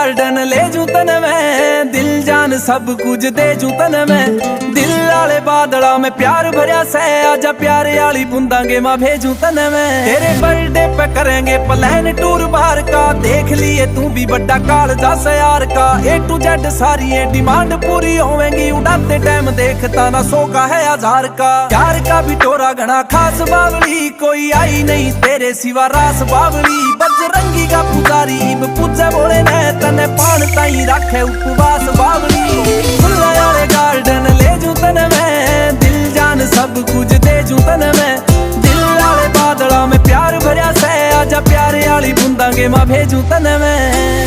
Garden ले जू तन मैं, दिल जान सब कुछ दे जू तन मैं। दिल वाले बादलों में प्यार भरिया से, आजा प्यारे वाली बूंदांगे माँ भेजू तन मैं। तेरे बर्थडे पे करेंगे प्लान टूर बाहर का, देख लिए तू भी बड़ा काल जा यार का। A to Z सारी डिमांड पूरी होवेंगी, उड़ाते टाइम देखता ना 100 का है 1000 का। प्यार का भी टोरा घना खास बावली, कोई आई नहीं तेरे सिवा रास बावली। बजरंगी का पुजारी पूजे बोले ने, तने पान ताई रखे उपवास बावली। फुल्ला वाले गार्डन ले जू तन मैं, दिल जान सब कुछ दे जू तन मैं। दिल वाले बादलों में प्यार भरिया से, आजा प्यारे वाली बूंदांगे माँ भेजू तन मैं।